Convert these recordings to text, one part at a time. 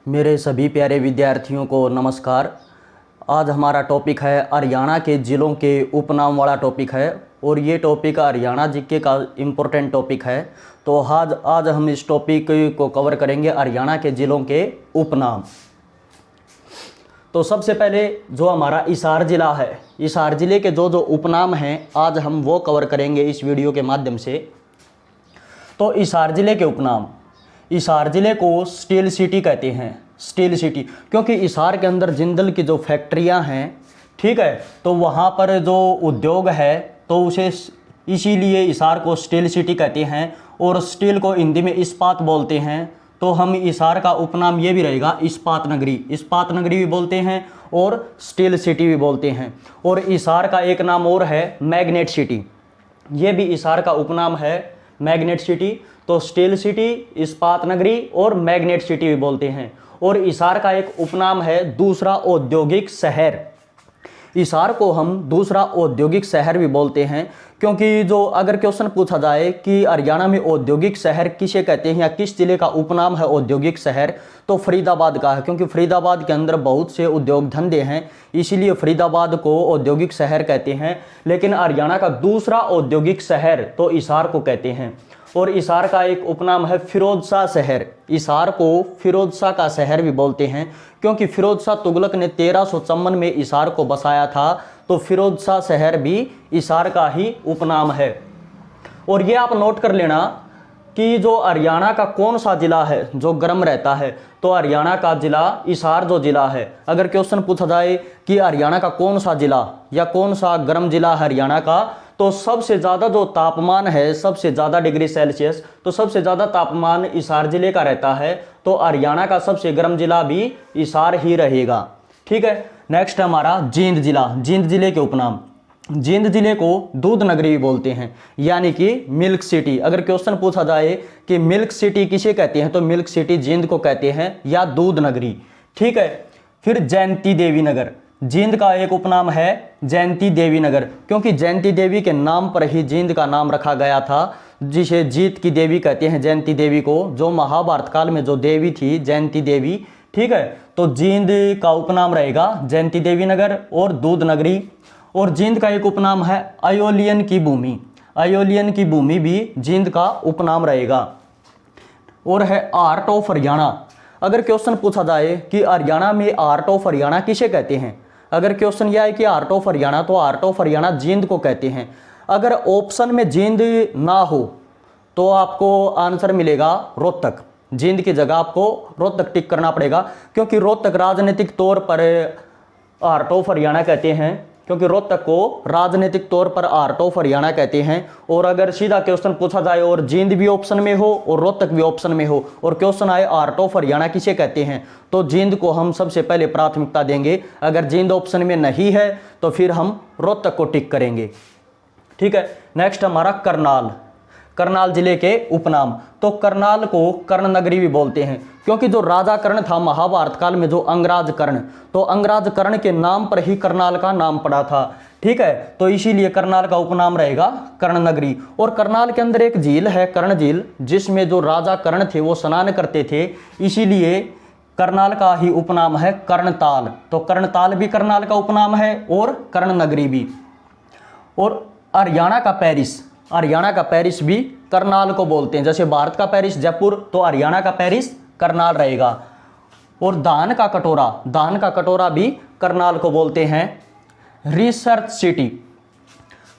मेरे सभी प्यारे विद्यार्थियों को नमस्कार। आज हमारा टॉपिक है हरियाणा के ज़िलों के उपनाम वाला टॉपिक है और ये टॉपिक हरियाणा जीके का इम्पोर्टेंट टॉपिक है। तो आज हम इस टॉपिक को कवर करेंगे हरियाणा के ज़िलों के उपनाम। तो सबसे पहले जो हमारा हिसार ज़िला है, हिसार ज़िले के जो उपनाम हैं आज हम वो कवर करेंगे इस वीडियो के माध्यम से। तो हिसार ज़िले के उपनाम, हिसार ज़िले को स्टील सिटी कहते हैं। स्टील सिटी क्योंकि हिसार के अंदर जिंदल की जो फैक्ट्रियां हैं, ठीक है, तो वहाँ पर जो उद्योग है तो उसे इसीलिए हिसार को स्टील सिटी कहते हैं। और स्टील को हिंदी में इस्पात बोलते हैं, तो हम हिसार का उपनाम ये भी रहेगा इस्पात नगरी। इस्पात नगरी भी बोलते हैं और स्टील सिटी भी बोलते हैं। और हिसार का एक नाम और है मैग्नेट सिटी, ये भी हिसार का उपनाम है मैग्नेट सिटी। तो स्टील सिटी, इस्पात नगरी और मैग्नेट सिटी भी बोलते हैं। और हिसार का एक उपनाम है दूसरा औद्योगिक शहर। हिसार को हम दूसरा औद्योगिक शहर भी बोलते हैं क्योंकि जो अगर क्वेश्चन पूछा जाए कि हरियाणा में औद्योगिक शहर किसे कहते हैं या किस जिले का उपनाम है औद्योगिक शहर, तो फरीदाबाद का है, क्योंकि फरीदाबाद के अंदर बहुत से उद्योग धंधे हैं, इसीलिए फरीदाबाद को औद्योगिक शहर कहते हैं। लेकिन हरियाणा का दूसरा औद्योगिक शहर तो हिसार को कहते हैं। और हिसार का एक उपनाम है फिरोज शाह शहर। हिसार को फिरोज शाह का शहर भी बोलते हैं क्योंकि फिरोज शाह तुगलक ने 1354 में हिसार को बसाया था, तो फिरोज शाह शहर भी हिसार का ही उपनाम है। और ये आप नोट कर लेना कि जो हरियाणा का कौन सा जिला है जो गर्म रहता है, तो हरियाणा का जिला हिसार जो जिला है। अगर क्वेश्चन पूछा जाए कि हरियाणा का कौन सा जिला या कौन सा गर्म जिला हरियाणा का, तो सबसे ज़्यादा जो तापमान है, सबसे ज़्यादा डिग्री सेल्सियस, तो सबसे ज़्यादा तापमान हिसार जिले का रहता है। तो हरियाणा का सबसे गर्म जिला भी हिसार ही रहेगा, ठीक है। नेक्स्ट हमारा जींद जिला। जींद जिले के उपनाम, जींद जिले को दूध नगरी भी बोलते हैं, यानी कि मिल्क सिटी। अगर क्वेश्चन पूछा जाए कि मिल्क सिटी किसे कहते हैं, तो मिल्क सिटी जींद को कहते हैं या दूध नगरी, ठीक है। फिर जयंती देवी नगर, जींद का एक उपनाम है जयंती देवी नगर, क्योंकि जयंती देवी के नाम पर ही जींद का नाम रखा गया था, जिसे जीत की देवी कहते हैं जयंती देवी को, जो महाभारत काल में जो देवी थी जयंती देवी, ठीक है। तो जींद का उपनाम रहेगा जयंती देवी नगर और दूध नगरी। और जींद का एक उपनाम है अयोलियन की भूमि। अयोलियन की भूमि भी जींद का उपनाम रहेगा। और है आर्ट ऑफ हरियाणा। अगर क्वेश्चन पूछा जाए कि हरियाणा में आर्ट ऑफ हरियाणा किसे कहते हैं, अगर क्वेश्चन यह है कि आर्ट ऑफ हरियाणा, तो आर्ट ऑफ हरियाणा जींद को कहते हैं। अगर ऑप्शन में जींद ना हो तो आपको आंसर मिलेगा रोहतक। जींद की जगह आपको रोहतक टिक करना पड़ेगा, क्योंकि रोहतक राजनीतिक तौर पर आर्ट ऑफ हरियाणा कहते हैं, क्योंकि रोहतक को राजनीतिक तौर पर आर्ट ऑफ हरियाणा कहते हैं। और अगर सीधा क्वेश्चन पूछा जाए और जींद भी ऑप्शन में हो और रोहतक भी ऑप्शन में हो और क्वेश्चन आए आर्ट ऑफ हरियाणा किसे कहते हैं, तो जींद को हम सबसे पहले प्राथमिकता देंगे। अगर जींद ऑप्शन में नहीं है तो फिर हम रोहतक को टिक करेंगे, ठीक है। नेक्स्ट हमारा करनाल। करनाल जिले के उपनाम, तो करनाल को कर्ण नगरी भी बोलते हैं, क्योंकि जो राजा कर्ण था महाभारत काल में, जो अंगराज कर्ण, तो अंगराज कर्ण के नाम पर ही करनाल का नाम पड़ा था, ठीक है। तो इसीलिए करनाल का उपनाम रहेगा कर्ण नगरी। और करनाल के अंदर एक झील है कर्ण झील, जिसमें जो राजा कर्ण थे वो स्नान करते थे, इसीलिए करनाल का ही उपनाम है कर्णताल। तो कर्णताल भी करनाल का उपनाम है और कर्ण नगरी भी। और हरियाणा का पेरिस, हरियाणा का पेरिस भी करनाल को बोलते हैं। जैसे भारत का पेरिस जयपुर, तो हरियाणा का पेरिस करनाल रहेगा। और धान का कटोरा, धान का कटोरा भी करनाल को बोलते हैं। रिसर्च सिटी,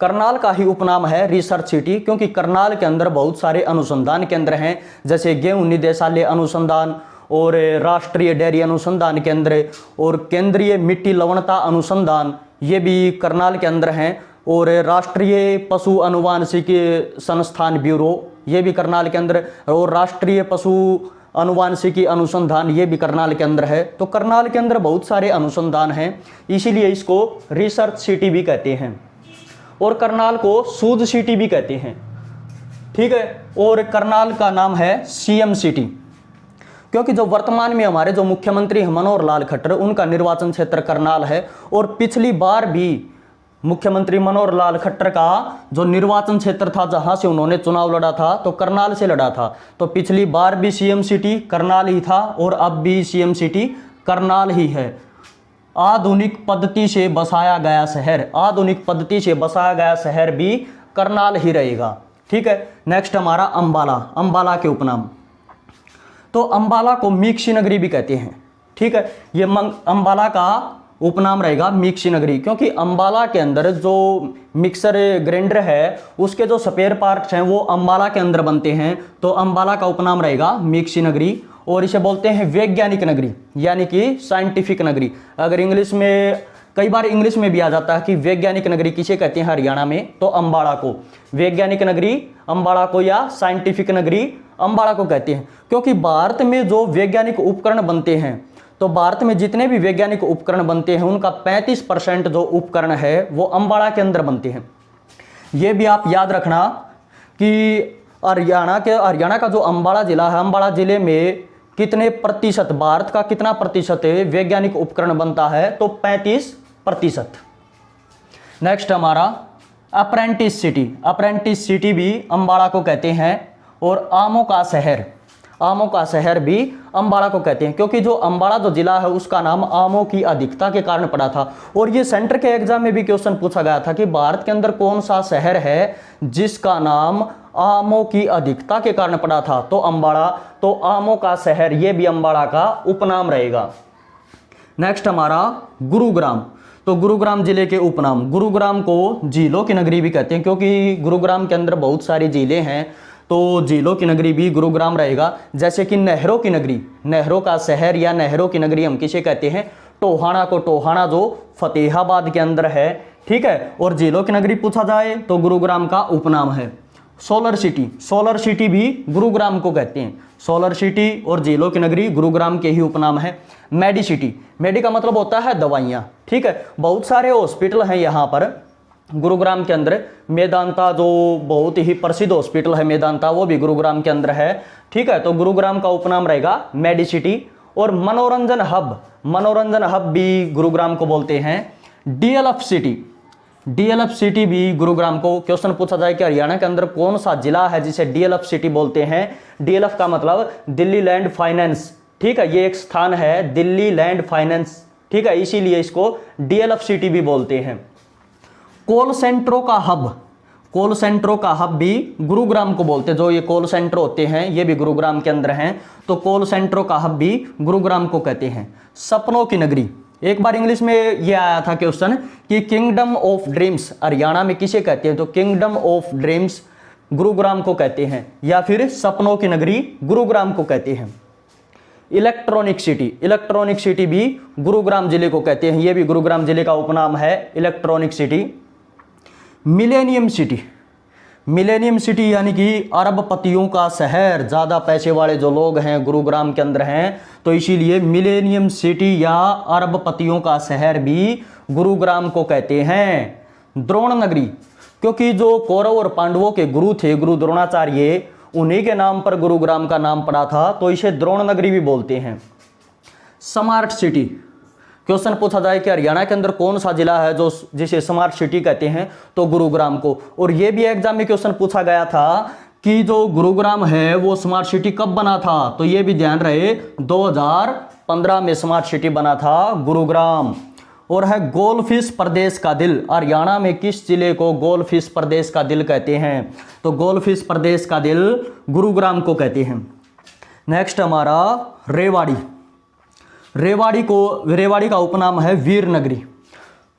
करनाल का ही उपनाम है रिसर्च सिटी, क्योंकि करनाल के अंदर बहुत सारे अनुसंधान केंद्र हैं, जैसे गेहूं निदेशालय अनुसंधान और राष्ट्रीय डेयरी अनुसंधान केंद्र और केंद्रीय मिट्टी लवणता अनुसंधान, ये भी करनाल के अंदर हैं। और राष्ट्रीय पशु अनुवांशिकी संस्थान ब्यूरो, ये भी करनाल के अंदर, और राष्ट्रीय पशु अनुवांशिकी अनुसंधान, ये भी करनाल के अंदर है। तो करनाल के अंदर बहुत सारे अनुसंधान हैं, इसीलिए इसको रिसर्च सिटी भी कहते हैं। और करनाल को सूद सिटी भी कहते हैं, ठीक है। और करनाल का नाम है सीएम सिटी, क्योंकि जो वर्तमान में हमारे जो मुख्यमंत्री मनोहर लाल खट्टर, उनका निर्वाचन क्षेत्र करनाल है। और पिछली बार भी मुख्यमंत्री मनोहर लाल खट्टर का जो निर्वाचन क्षेत्र था जहां से उन्होंने चुनाव लड़ा था तो करनाल से लड़ा था। तो पिछली बार भी सीएम सिटी करनाल ही था और अब भी सीएम सिटी करनाल ही है। आधुनिक पद्धति से बसाया गया शहर, आधुनिक पद्धति से बसाया गया शहर भी करनाल ही रहेगा। ठीक है, नेक्स्ट हमारा अंबाला, अंबाला के उपनाम। तो अंबाला को मीक्षी नगरी भी कहते हैं। ठीक है, ये अंबाला का उपनाम रहेगा मीक्षी नगरी, क्योंकि अंबाला के अंदर जो मिक्सर ग्राइंडर है उसके जो स्पेयर पार्ट्स हैं वो अंबाला के अंदर बनते हैं। तो अंबाला का उपनाम रहेगा मीक्षी नगरी। और इसे बोलते हैं वैज्ञानिक नगरी, यानी कि साइंटिफिक नगरी। अगर इंग्लिश में, कई बार इंग्लिश में भी आ जाता है कि वैज्ञानिक नगरी किसे कहते हैं हरियाणा में, तो अंबाला को वैज्ञानिक नगरी अंबाला को या साइंटिफिक नगरी अंबाला को कहते हैं। क्योंकि भारत में जो वैज्ञानिक उपकरण बनते हैं, तो भारत में जितने भी वैज्ञानिक उपकरण बनते हैं उनका 35% जो उपकरण है वो अंबाला के अंदर बनते हैं। ये भी आप याद रखना कि हरियाणा का जो अंबाला जिला है, अंबाला जिले में कितने प्रतिशत, भारत का कितना प्रतिशत वैज्ञानिक उपकरण बनता है, तो 35%। नेक्स्ट हमारा अप्रेंटिस सिटी, अप्रेंटिस सिटी भी अंबाला को कहते हैं। और आमों का शहर, आमों का शहर भी अंबाला को कहते हैं, क्योंकि जो अंबाला जो जिला है उसका नाम आमों की अधिकता के कारण पड़ा था। और ये सेंटर के एग्जाम में भी क्वेश्चन पूछा गया था कि भारत के अंदर कौन सा शहर है जिसका नाम आमों की अधिकता के कारण पड़ा था, तो अंबाला। तो आमों का शहर, ये भी अंबाला का उपनाम रहेगा। नेक्स्ट हमारा गुरुग्राम। तो गुरुग्राम जिले के उपनाम, गुरुग्राम को झीलों की नगरी भी कहते हैं, क्योंकि गुरुग्राम के अंदर बहुत सारी झीलें हैं, तो झीलों की नगरी भी गुरुग्राम रहेगा। जैसे कि नहरों की नगरी, नहरों का शहर या नहरों की नगरी हम किसे कहते हैं, टोहाना को, टोहाना जो फतेहाबाद के अंदर है। ठीक है, और झीलों की नगरी पूछा जाए तो गुरुग्राम का उपनाम है। सोलर सिटी, सोलर सिटी भी गुरुग्राम को कहते हैं। सोलर सिटी और झीलों की नगरी गुरुग्राम के ही उपनाम है। मेडी सिटी, मेडी का मतलब होता है दवाइयाँ। ठीक है, बहुत सारे हॉस्पिटल हैं यहाँ पर गुरुग्राम के अंदर। मेदांता जो बहुत ही प्रसिद्ध हॉस्पिटल है मेदांता, वो भी गुरुग्राम के अंदर है। ठीक है, तो गुरुग्राम का उपनाम रहेगा मेडी सिटी। और मनोरंजन हब, मनोरंजन हब भी गुरुग्राम को बोलते हैं। डीएलएफ सिटी, डीएलएफ सिटी भी गुरुग्राम को, क्वेश्चन पूछा जाए कि हरियाणा के अंदर कौन सा जिला है जिसे डीएलएफ सिटी बोलते हैं। डीएलएफ का मतलब दिल्ली लैंड फाइनेंस। ठीक है, ये एक स्थान है दिल्ली लैंड फाइनेंस। ठीक है, इसीलिए इसको डीएलएफ सिटी भी बोलते हैं। कॉल सेंटरों का हब, कॉल सेंटरों का हब भी गुरुग्राम को बोलते हैं। जो ये कॉल सेंटर होते हैं ये भी गुरुग्राम के अंदर हैं, तो कॉल सेंटरों का हब भी गुरुग्राम को कहते हैं। सपनों की नगरी, एक बार इंग्लिश में ये आया था क्वेश्चन कि किंगडम ऑफ ड्रीम्स हरियाणा में किसे कहते हैं, तो किंगडम ऑफ ड्रीम्स गुरुग्राम को कहते हैं, या फिर सपनों की नगरी गुरुग्राम को कहते हैं। इलेक्ट्रॉनिक सिटी, इलेक्ट्रॉनिक सिटी भी गुरुग्राम जिले को कहते हैं, ये भी गुरुग्राम जिले का उपनाम है electronic city. Millennium city, millennium city यानी कि अरबपतियों का शहर, ज़्यादा पैसे वाले जो लोग हैं गुरुग्राम के अंदर हैं, तो इसीलिए मिलेनियम सिटी या अरबपतियों का शहर भी गुरुग्राम को कहते हैं। द्रोण नगरी, क्योंकि जो कौरव और पांडवों के गुरु थे गुरु द्रोणाचार्य, उन्हीं के नाम पर गुरुग्राम का नाम पड़ा था, तो इसे द्रोण नगरी भी बोलते हैं। स्मार्ट सिटी, क्वेश्चन पूछा जाए कि हरियाणा के अंदर कौन सा जिला है जो जिसे स्मार्ट सिटी कहते हैं, तो गुरुग्राम को। और ये भी एग्जाम में क्वेश्चन पूछा गया था कि जो गुरुग्राम है वो स्मार्ट सिटी कब बना था, तो ये भी ध्यान रहे 2015 में स्मार्ट सिटी बना था गुरुग्राम। और है गोल्डफिश प्रदेश का दिल, हरियाणा में किस जिले को गोल्डफिश प्रदेश का दिल कहते हैं, तो गोल्डफिश प्रदेश का दिल गुरुग्राम को कहते हैं। नेक्स्ट हमारा रेवाड़ी, रेवाड़ी का उपनाम है वीर नगरी।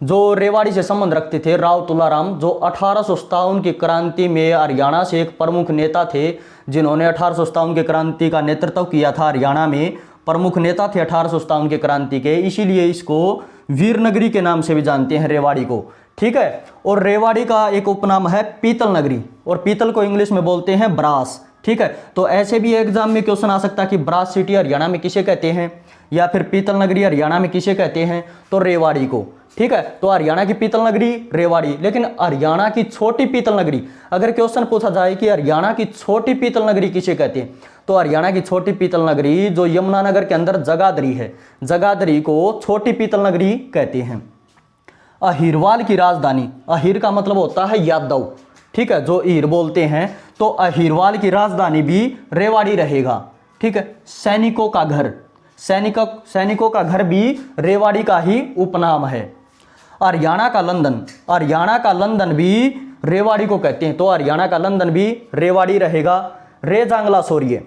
जो रेवाड़ी से संबंध रखते थे राव तुलाराम, जो 1857 की क्रांति में हरियाणा से एक प्रमुख नेता थे, जिन्होंने 1857 की क्रांति का नेतृत्व किया था। हरियाणा में प्रमुख नेता थे 1857 की क्रांति के, इसीलिए इसको वीर नगरी के नाम से भी जानते हैं रेवाड़ी को। ठीक है, और रेवाड़ी का एक उपनाम है पीतल नगरी, और पीतल को इंग्लिश में बोलते हैं ब्रास। ठीक है, तो ऐसे भी एग्जाम में क्वेश्चन आ सकता है कि ब्रास सिटी हरियाणा में किसे कहते हैं, या फिर पीतल नगरी हरियाणा में किसे कहते हैं, तो रेवाड़ी को। ठीक है, तो हरियाणा की पीतल नगरी रेवाड़ी। लेकिन हरियाणा की छोटी पीतल नगरी, अगर क्वेश्चन पूछा जाए कि हरियाणा की छोटी पीतल नगरी किसे कहते हैं, तो हरियाणा की छोटी पीतल नगरी जो यमुनानगर के अंदर जगाधरी है, जगाधरी को छोटी पीतल नगरी कहते हैं। अहीरवाल की राजधानी, अहीर का मतलब होता है यादव, ठीक है, जो ईर बोलते हैं, तो अहीरवाल की राजधानी भी रेवाड़ी रहेगा, ठीक है। सैनिकों का घर, सैनिकों का घर भी रेवाड़ी का ही उपनाम है। हरियाणा का लंदन, हरियाणा का लंदन भी रेवाड़ी को कहते हैं, तो हरियाणा का लंदन भी रेवाड़ी रहेगा। रेजांगला सोरिये,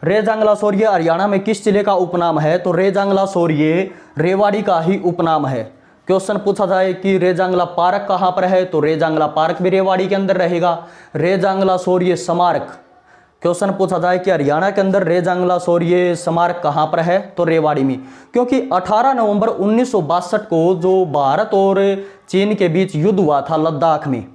रेजांगला सोरिये हरियाणा में किस जिले का उपनाम है, तो रेजांगला सोरिये रेवाड़ी का ही उपनाम है। क्वेश्चन पूछा जाए कि रेजांगला पार्क कहाँ पर है, तो रेजांगला पार्क भी रेवाड़ी के अंदर रहेगा। रेजांगला सोरिये स्मारक, क्वेश्चन पूछा जाए कि हरियाणा के अंदर रेजांगला सोरिये स्मारक कहाँ पर है, तो रेवाड़ी में, क्योंकि 18 नवंबर 1962 को जो भारत और चीन के बीच युद्ध हुआ था लद्दाख में,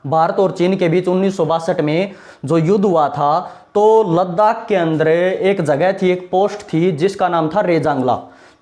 भारत और चीन के बीच 1962 में जो युद्ध हुआ था, तो लद्दाख के अंदर एक जगह थी, एक पोस्ट थी जिसका नाम था रेजांगला।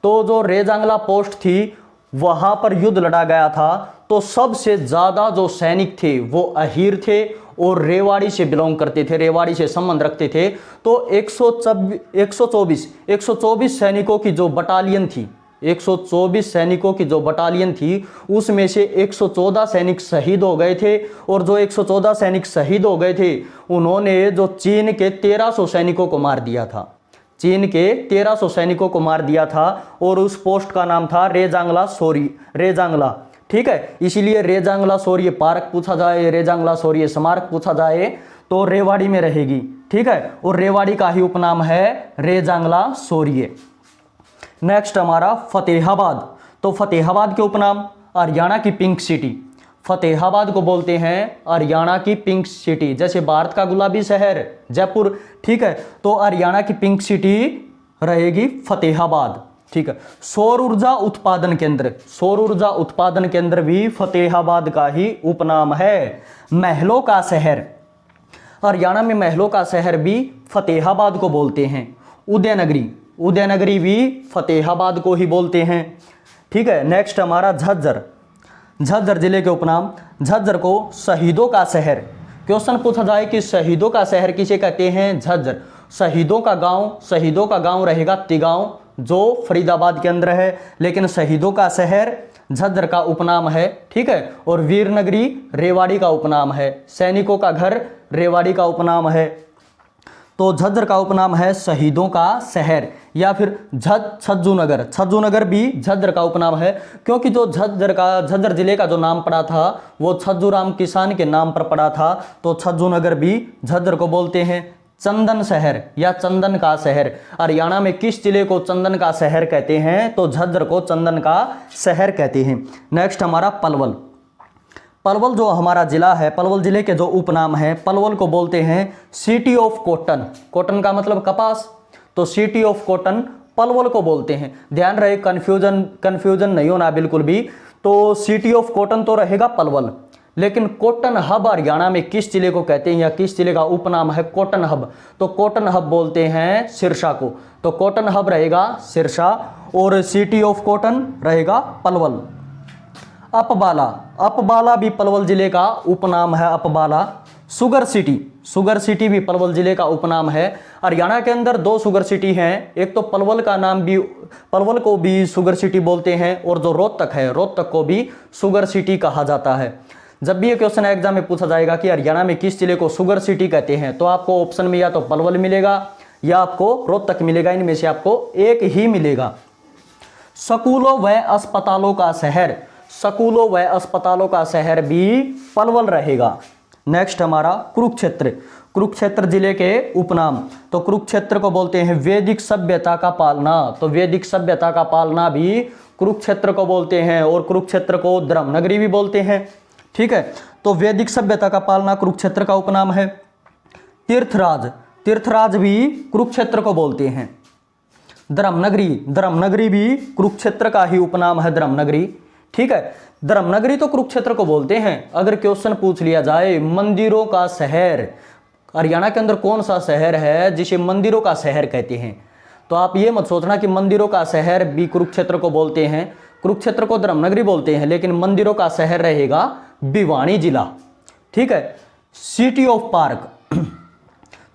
तो जो रेजांगला पोस्ट थी वहां पर युद्ध लड़ा गया था, तो सबसे ज्यादा जो सैनिक थे वो अहीर थे और रेवाड़ी से बिलोंग करते थे, रेवाड़ी से संबंध रखते थे। तो 124 सैनिकों की जो बटालियन थी, 124 सैनिकों की जो बटालियन थी, उसमें से 114 सैनिक शहीद हो गए थे। और जो 114 सैनिक शहीद हो गए थे, उन्होंने जो चीन के 1300 सैनिकों को मार दिया था, चीन के 1300 सैनिकों को मार दिया था। और उस पोस्ट का नाम था रेजांगला रेजांगला, ठीक है। इसीलिए रेजांगला सोरिये पार्क पूछा जाए, रेजांगला सोरिये स्मारक पूछा जाए, तो रेवाड़ी में रहेगी, ठीक है। और रेवाड़ी का ही उपनाम है रेजांगला सोरिये। नेक्स्ट हमारा फतेहाबाद, तो फतेहाबाद के उपनाम, हरियाणा की पिंक सिटी, फतेहाबाद को बोलते हैं हरियाणा की पिंक सिटी। जैसे भारत का गुलाबी शहर जयपुर, ठीक है, तो हरियाणा की पिंक सिटी रहेगी फतेहाबाद, ठीक है। सौर ऊर्जा उत्पादन केंद्र, सौर ऊर्जा उत्पादन केंद्र भी फतेहाबाद का ही उपनाम है। महलों का शहर, हरियाणा में महलों का शहर भी फतेहाबाद को बोलते हैं। उदयनगरी, उदयनगरी भी फतेहाबाद को ही बोलते हैं, ठीक है। नेक्स्ट हमारा झज्जर, झज्जर जिले के उपनाम, झज्जर को शहीदों का शहर, क्वेश्चन पूछा जाए कि शहीदों का शहर किसे कहते हैं, झज्जर। शहीदों का गांव रहेगा तिगांव, जो फरीदाबाद के अंदर है, लेकिन शहीदों का शहर झज्जर का उपनाम है, ठीक है। और वीरनगरी रेवाड़ी का उपनाम है, सैनिकों का घर रेवाड़ी का उपनाम है। तो झज्जर का उपनाम है शहीदों का शहर, या फिर छज्जू नगर, छज्जू नगर भी झज्जर का उपनाम है, क्योंकि जो झज्जर जिले का जो नाम पड़ा था वो छज्जू राम किसान के नाम पर पड़ा था, तो छज्जू नगर भी झज्जर को बोलते हैं। चंदन शहर या चंदन का शहर, हरियाणा में किस जिले को चंदन का शहर कहते हैं, तो झज्जर को चंदन का शहर कहते हैं। नेक्स्ट हमारा पलवल, पलवल जो हमारा जिला है, पलवल जिले के जो उपनाम है, पलवल को बोलते हैं सिटी ऑफ कॉटन, कॉटन का मतलब कपास, तो सिटी ऑफ कॉटन पलवल को बोलते हैं। ध्यान रहे, कंफ्यूजन नहीं होना बिल्कुल भी। तो सिटी ऑफ कॉटन तो रहेगा पलवल, लेकिन कॉटन हब हरियाणा में किस जिले को कहते हैं या किस जिले का उपनाम है कॉटन हब, तो कॉटन हब बोलते हैं सिरसा को, तो कॉटन हब रहेगा सिरसा और सिटी ऑफ कॉटन रहेगा पलवल। अपबाला, अपबाला भी पलवल जिले का उपनाम है, अपबाला। शुगर सिटी, शुगर सिटी भी पलवल जिले का उपनाम है। हरियाणा के अंदर 2 शुगर सिटी हैं, एक तो पलवल का नाम भी, पलवल को भी शुगर सिटी बोलते हैं, और जो रोहतक है, रोहतक को भी शुगर सिटी कहा जाता है। जब भी ये क्वेश्चन एग्जाम में पूछा जाएगा कि हरियाणा में किस जिले को शुगर सिटी कहते हैं, तो आपको ऑप्शन में या तो पलवल मिलेगा या आपको रोहतक मिलेगा, इनमें से आपको एक ही मिलेगा। स्कूलों व अस्पतालों का शहर, स्कूलों व अस्पतालों का शहर भी पलवल रहेगा। नेक्स्ट हमारा कुरुक्षेत्र, कुरुक्षेत्र जिले के उपनाम, तो कुरुक्षेत्र को बोलते हैं वैदिक सभ्यता का पालना, तो वैदिक सभ्यता का पालना भी कुरुक्षेत्र को बोलते हैं, और कुरुक्षेत्र को धर्मनगरी भी बोलते हैं, ठीक है। तो वैदिक सभ्यता का पालना कुरुक्षेत्र का उपनाम है। तीर्थराज, तीर्थराज भी कुरुक्षेत्र को बोलते हैं। धर्मनगरी, धर्मनगरी भी कुरुक्षेत्र का ही उपनाम है, धर्मनगरी, ठीक है। धर्मनगरी तो कुरुक्षेत्र को बोलते हैं। अगर क्वेश्चन पूछ लिया जाए मंदिरों का शहर, हरियाणा के अंदर कौन सा शहर है जिसे मंदिरों का शहर कहते हैं, तो आप ये मत सोचना कि मंदिरों का शहर भी कुरुक्षेत्र को बोलते हैं, कुरुक्षेत्र को धर्मनगरी बोलते हैं, लेकिन मंदिरों का शहर रहेगा भिवानी जिला, ठीक है। सिटी ऑफ पार्क,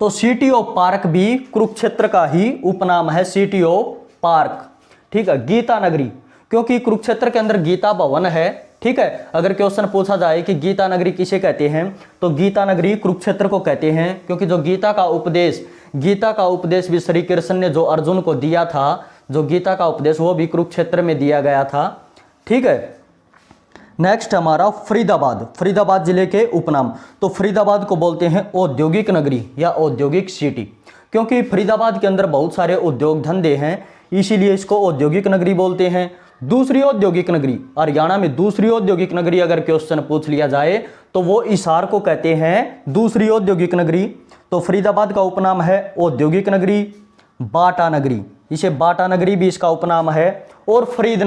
तो सिटी ऑफ पार्क भी कुरुक्षेत्र का ही उपनाम है, सिटी ऑफ पार्क, ठीक है। गीता नगरी, क्योंकि कुरुक्षेत्र के अंदर गीता भवन है। ठीक है, अगर क्वेश्चन पूछा जाए कि गीता नगरी किसे कहते हैं, तो गीता नगरी कुरुक्षेत्र को कहते हैं, क्योंकि जो गीता का उपदेश भी श्री कृष्ण ने जो अर्जुन को दिया था, जो गीता का उपदेश वो भी कुरुक्षेत्र में दिया गया था। ठीक है, नेक्स्ट हमारा फरीदाबाद जिले के उपनाम। तो फरीदाबाद को बोलते हैं औद्योगिक नगरी या औद्योगिक सिटी, क्योंकि फरीदाबाद के अंदर बहुत सारे उद्योग धंधे हैं, इसीलिए इसको औद्योगिक नगरी बोलते हैं। दूसरी औद्योगिक नगरी, हरियाणा में दूसरी औद्योगिक नगरी अगर क्वेश्चन पूछ लिया जाए तो वो हिसार को कहते हैं दूसरी औद्योगिक नगरी। तो फरीदाबाद का उपनाम है औद्योगिक नगरी। बाटा नगरी, इसे बाटा नगरी भी इसका उपनाम है। और फरीद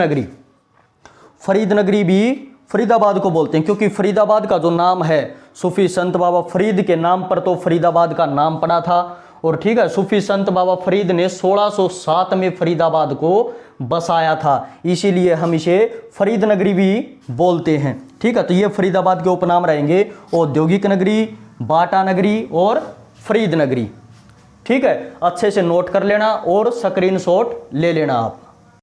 नगरी भी फरीदाबाद को बोलते हैं, क्योंकि फरीदाबाद का जो नाम है सूफी संत बाबा फरीद के नाम पर तो फरीदाबाद का नाम पड़ा था। और ठीक है, सूफी संत बाबा फरीद ने 1607 में फरीदाबाद को बसाया था, इसीलिए हम इसे फरीद नगरी भी बोलते हैं। ठीक है, तो ये फरीदाबाद के उपनाम रहेंगे, औद्योगिक नगरी, बाटा नगरी और फरीद नगरी। ठीक है, अच्छे से नोट कर लेना और स्क्रीनशॉट ले लेना आप।